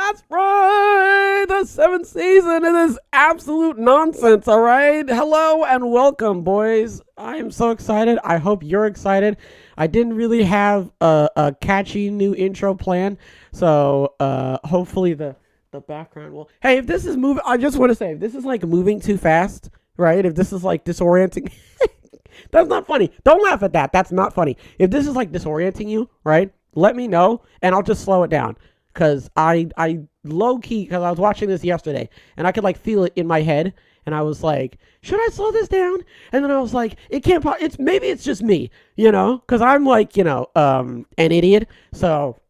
That's right! The 7th season of this absolute nonsense, all right? Hello and welcome, boys. I am so excited. I hope you're excited. I didn't really have a catchy new intro plan, so hopefully the background will... Hey, if this is moving... I just want to say, if this is, like, moving too fast, right? If this is, like, disorienting... That's not funny. Don't laugh at that. That's not funny. If this is, like, disorienting you, right? Let me know, and I'll just slow it down. Because I low-key, because I was watching this yesterday, and I could, like, feel it in my head, and I was like, should I slow this down? And then I was like, maybe it's just me, you know? Because I'm, like, you know, an idiot, so...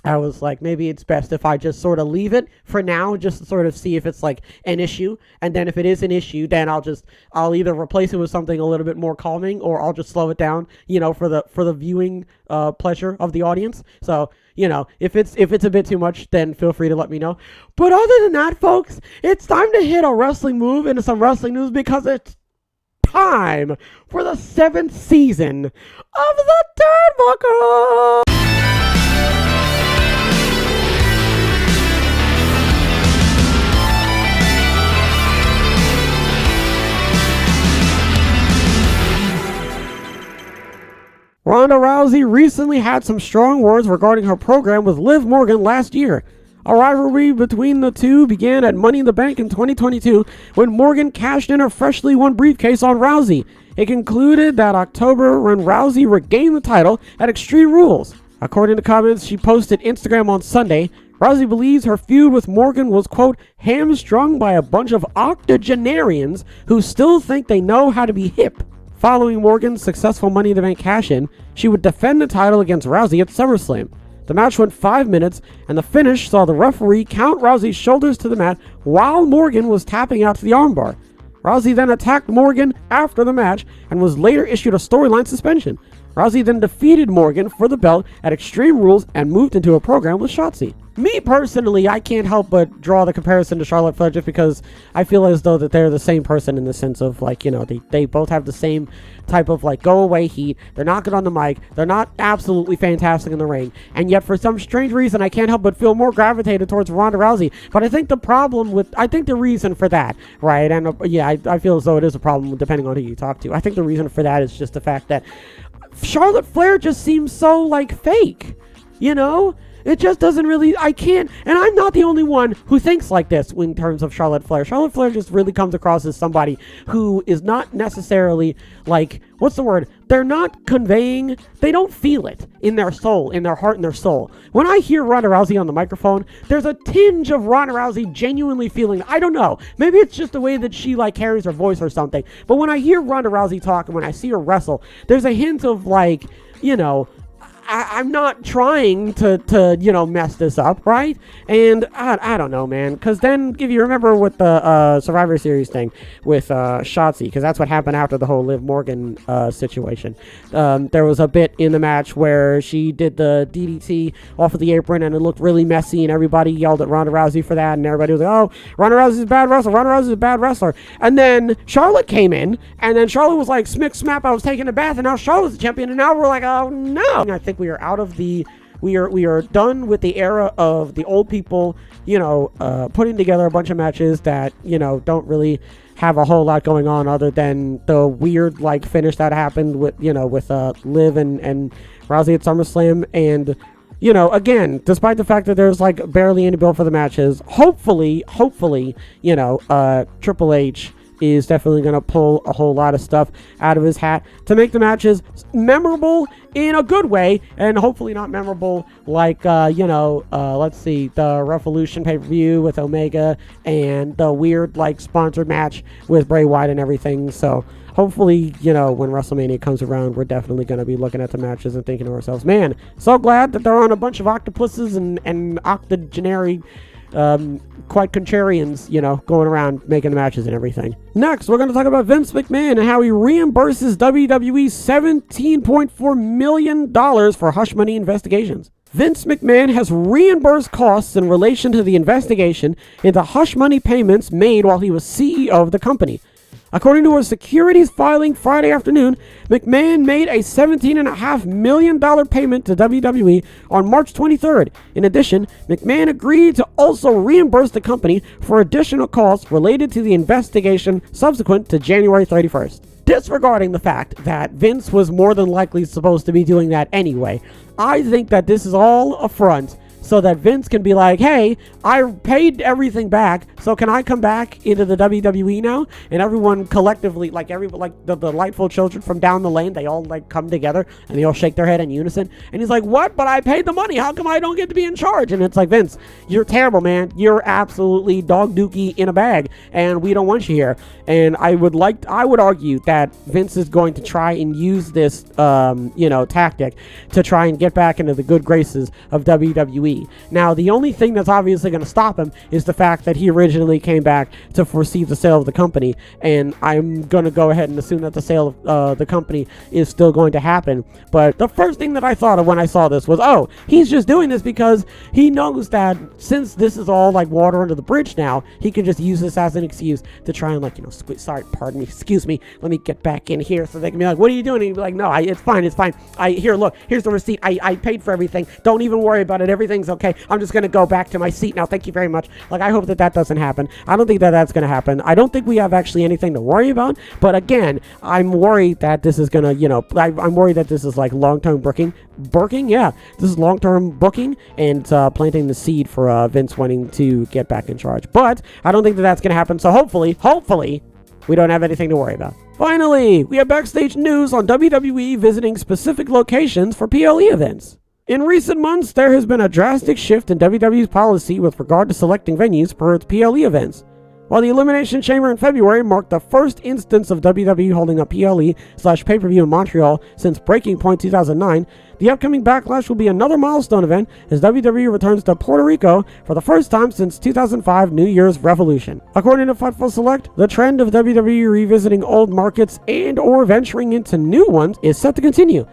I was like, maybe it's best if I just sort of leave it for now, just to sort of see if it's like an issue. And then if it is an issue, then I'll either replace it with something a little bit more calming, or I'll just slow it down, you know, for the viewing pleasure of the audience. So, you know, if it's a bit too much, then feel free to let me know. But other than that, folks, it's time to hit a wrestling move into some wrestling news, because it's time for the 7th season of the Turnbuckle. Ronda Rousey recently had some strong words regarding her program with Liv Morgan last year. A rivalry between the two began at Money in the Bank in 2022 when Morgan cashed in her freshly won briefcase on Rousey. It concluded that October when Rousey regained the title at Extreme Rules. According to comments she posted Instagram on Sunday, Rousey believes her feud with Morgan was, quote, hamstrung by a bunch of octogenarians who still think they know how to be hip. Following Morgan's successful Money in the Bank cash-in, she would defend the title against Rousey at SummerSlam. The match went 5 minutes, and the finish saw the referee count Rousey's shoulders to the mat while Morgan was tapping out to the armbar. Rousey then attacked Morgan after the match and was later issued a storyline suspension. Rousey then defeated Morgan for the belt at Extreme Rules and moved into a program with Shotzi. Me personally, I can't help but draw the comparison to Charlotte Flair just because I feel as though that they're the same person in the sense of, like, you know, they both have the same type of, like, go-away heat. They're not good on the mic. They're not absolutely fantastic in the ring. And yet, for some strange reason, I can't help but feel more gravitated towards Ronda Rousey. But I think the reason for that, right, and yeah, I feel as though it is a problem depending on who you talk to. I think the reason for that is just the fact that Charlotte Flair just seems so, like, fake, you know? It just doesn't really, I can't, and I'm not the only one who thinks like this in terms of Charlotte Flair. Charlotte Flair just really comes across as somebody who is not necessarily, like, what's the word? They're not conveying, they don't feel it in their soul, in their heart and their soul. When I hear Ronda Rousey on the microphone, there's a tinge of Ronda Rousey genuinely feeling, I don't know, maybe it's just the way that she, like, carries her voice or something. But when I hear Ronda Rousey talk and when I see her wrestle, there's a hint of, like, you know, I'm not trying to you know, mess this up, right? And I don't know, man. Because then, if you remember with the Survivor Series thing with Shotzi, because that's what happened after the whole Liv Morgan situation. There was a bit in the match where she did the DDT off of the apron, and it looked really messy, and everybody yelled at Ronda Rousey for that, and everybody was like, oh, Ronda Rousey's a bad wrestler, Ronda Rousey's a bad wrestler. And then Charlotte came in, and then Charlotte was like, smick, snap, I was taking a bath, and now Charlotte's the champion, and now we're like, oh, no. And I think we are out of the, we are done with the era of the old people, you know, putting together a bunch of matches that, you know, don't really have a whole lot going on other than the weird, like, finish that happened with, you know, with Liv and Rousey at SummerSlam. And, you know, again, despite the fact that there's, like, barely any build for the matches, hopefully, you know, Triple H is definitely going to pull a whole lot of stuff out of his hat to make the matches memorable in a good way, and hopefully not memorable like, you know, let's see, the Revolution pay-per-view with Omega and the weird, like, sponsored match with Bray Wyatt and everything. So hopefully, you know, when WrestleMania comes around, we're definitely going to be looking at the matches and thinking to ourselves, man, so glad that they're on a bunch of octopuses and octogenary quite contrarians, you know, going around making the matches and everything. Next, we're going to talk about Vince McMahon and how he reimburses WWE $17.4 million for hush money investigations. Vince McMahon has reimbursed costs in relation to the investigation into hush money payments made while he was CEO of the company. According to a securities filing Friday afternoon, McMahon made a $17.5 million payment to WWE on March 23rd. In addition, McMahon agreed to also reimburse the company for additional costs related to the investigation subsequent to January 31st. Disregarding the fact that Vince was more than likely supposed to be doing that anyway, I think that this is all a front so that Vince can be like, hey, I paid everything back, so can I come back into the WWE now? And everyone collectively, like the delightful children from down the lane, they all like come together and they all shake their head in unison. And he's like, what? But I paid the money. How come I don't get to be in charge? And it's like, Vince, you're terrible, man. You're absolutely dog dookie in a bag, and we don't want you here. And I would argue that Vince is going to try and use this, tactic to try and get back into the good graces of WWE. Now, the only thing that's obviously going to stop him is the fact that he originally came back to foresee the sale of the company, and I'm going to go ahead and assume that the sale of the company is still going to happen. But the first thing that I thought of when I saw this was, oh, he's just doing this because he knows that since this is all like water under the bridge now, he can just use this as an excuse to try and excuse me, let me get back in here, so they can be like, what are you doing? And he'd be like, no, it's fine. Here's the receipt. I paid for everything. Don't even worry about it. Everything's okay. I'm just going to go back to my seat now. Thank you very much. Like, I hope that doesn't happen. I don't think that that's going to happen. I don't think we have actually anything to worry about. But again, I'm worried that this is going to, I'm worried that this is like long-term booking. Yeah, this is long-term booking and planting the seed for Vince wanting to get back in charge. But I don't think that that's going to happen. So hopefully, we don't have anything to worry about. Finally, we have backstage news on WWE visiting specific locations for PLE events. In recent months, there has been a drastic shift in WWE's policy with regard to selecting venues for its PLE events. While the Elimination Chamber in February marked the first instance of WWE holding a PLE/pay-per-view in Montreal since Breaking Point 2009, the upcoming Backlash will be another milestone event as WWE returns to Puerto Rico for the first time since 2005 New Year's Revolution. According to Fightful Select, the trend of WWE revisiting old markets and or venturing into new ones is set to continue.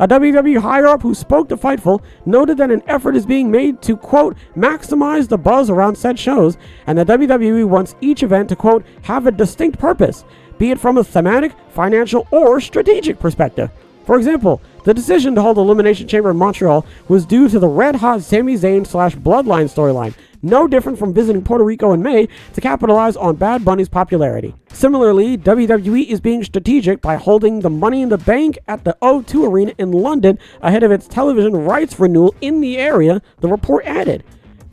A WWE higher-up who spoke to Fightful noted that an effort is being made to, quote, maximize the buzz around said shows, and that WWE wants each event to, quote, have a distinct purpose, be it from a thematic, financial, or strategic perspective. For example, the decision to hold Elimination Chamber in Montreal was due to the red-hot Sami Zayn/Bloodline storyline, no different from visiting Puerto Rico in May to capitalize on Bad Bunny's popularity. Similarly, WWE is being strategic by holding the Money in the Bank at the O2 Arena in London ahead of its television rights renewal in the area, the report added.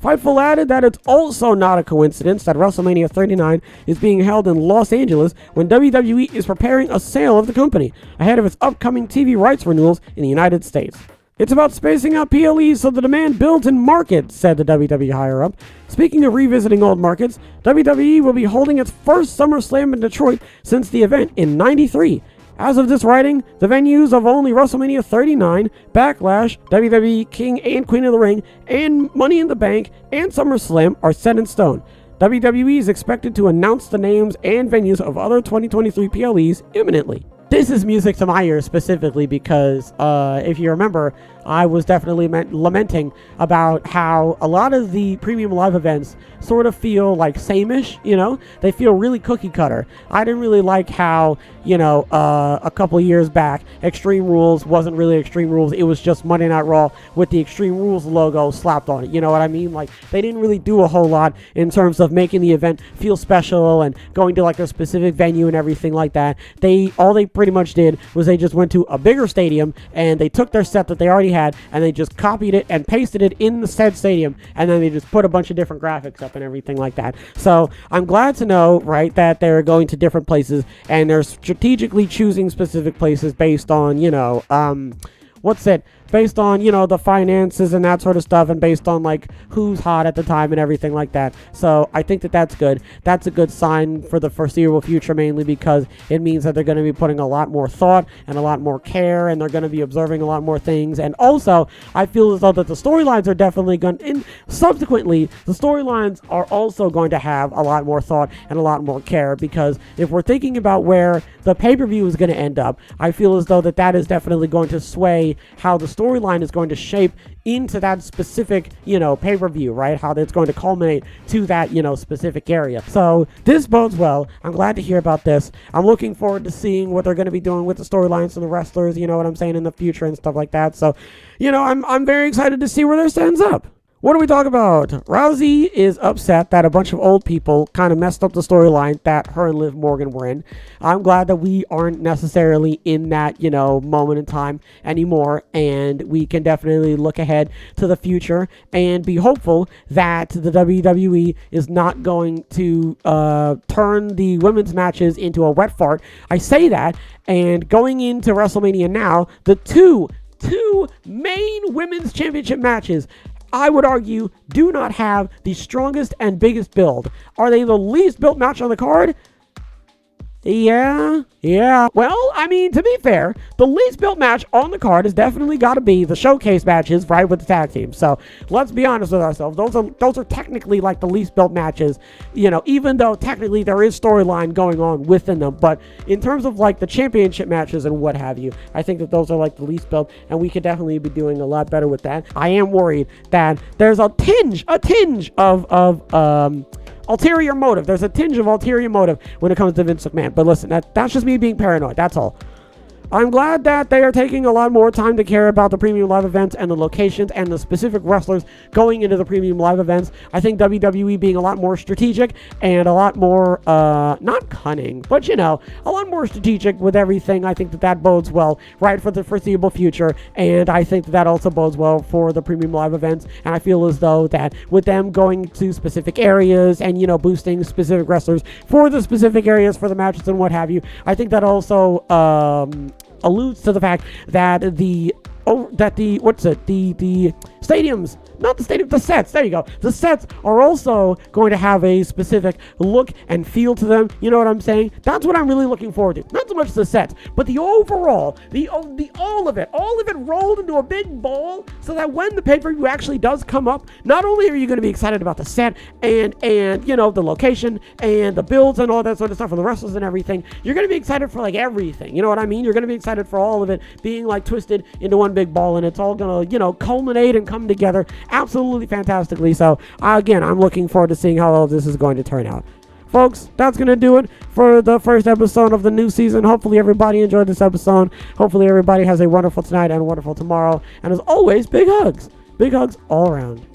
Fightful added that it's also not a coincidence that WrestleMania 39 is being held in Los Angeles when WWE is preparing a sale of the company ahead of its upcoming TV rights renewals in the United States. It's about spacing out PLEs so the demand builds in markets, said the WWE higher-up. Speaking of revisiting old markets, WWE will be holding its first SummerSlam in Detroit since the event in '93. As of this writing, the venues of only WrestleMania 39, Backlash, WWE King and Queen of the Ring, and Money in the Bank, and SummerSlam are set in stone. WWE is expected to announce the names and venues of other 2023 PLEs imminently. This is music to my ears specifically because, if you remember, I was definitely lamenting about how a lot of the premium live events sort of feel like same-ish, They feel really cookie-cutter. I didn't really like how, a couple years back, Extreme Rules wasn't really Extreme Rules. It was just Monday Night Raw with the Extreme Rules logo slapped on it. You know what I mean? Like, they didn't really do a whole lot in terms of making the event feel special and going to, like, a specific venue and everything like that. All they pretty much did was they just went to a bigger stadium and they took their set that they already had and they just copied it and pasted it in the said stadium, and then they just put a bunch of different graphics up and everything like that. So I'm glad to know, right, that they're going to different places and they're strategically choosing specific places based on, based on, the finances and that sort of stuff, and based on, like, who's hot at the time and everything like that. So I think that that's good. That's a good sign for the foreseeable future, mainly because it means that they're going to be putting a lot more thought and a lot more care, and they're going to be observing a lot more things. And also, I feel as though that the storylines are definitely going to, and subsequently, the storylines are also going to have a lot more thought and a lot more care, because if we're thinking about where the pay-per-view is going to end up, I feel as though that is definitely going to sway how the storyline is going to shape into that specific, pay-per-view, right? How it's going to culminate to that, specific area. So this bodes well. I'm glad to hear about this. I'm looking forward to seeing what they're going to be doing with the storylines of the wrestlers, you know what I'm saying, in the future and stuff like that. So, I'm very excited to see where this ends up. What do we talk about? Rousey is upset that a bunch of old people kind of messed up the storyline that her and Liv Morgan were in. I'm glad that we aren't necessarily in that, moment in time anymore, and we can definitely look ahead to the future and be hopeful that the WWE is not going to turn the women's matches into a wet fart. I say that, and going into WrestleMania now, the two main women's championship matches, I would argue, do not have the strongest and biggest build. Are they the least built match on the card? Yeah. Well, I mean, to be fair, the least built match on the card has definitely got to be the showcase matches, right, with the tag team. So let's be honest with ourselves. Those are technically like the least built matches, even though technically there is storyline going on within them. But in terms of like the championship matches and what have you, I think that those are like the least built, and we could definitely be doing a lot better with that. I am worried that there's a tinge of ulterior motive. There's a tinge of ulterior motive when it comes to Vince McMahon. But listen, that's just me being paranoid. That's all. I'm glad that they are taking a lot more time to care about the premium live events and the locations and the specific wrestlers going into the premium live events. I think WWE being a lot more strategic and a lot more, not cunning, but a lot more strategic with everything. I think that bodes well, right, for the foreseeable future. And I think that also bodes well for the premium live events. And I feel as though that with them going to specific areas and, boosting specific wrestlers for the specific areas for the matches and what have you, I think that also, alludes to the fact that the stadiums, not the stadium, the sets, there you go. The sets are also going to have a specific look and feel to them. You know what I'm saying? That's what I'm really looking forward to. Not so much the sets, but the overall, the all of it rolled into a big ball so that when the pay-per-view actually does come up, not only are you going to be excited about the set and the location and the builds and all that sort of stuff for the wrestlers and everything, you're going to be excited for like everything. You know what I mean? You're going to be excited for all of it being like twisted into one big ball, and it's all going to, culminate and come together absolutely fantastically. So again, I'm looking forward to seeing how all of this is going to turn out. Folks, that's going to do it for the first episode of the new season. Hopefully everybody enjoyed this episode. Hopefully everybody has a wonderful tonight and a wonderful tomorrow. And as always, big hugs. Big hugs all around.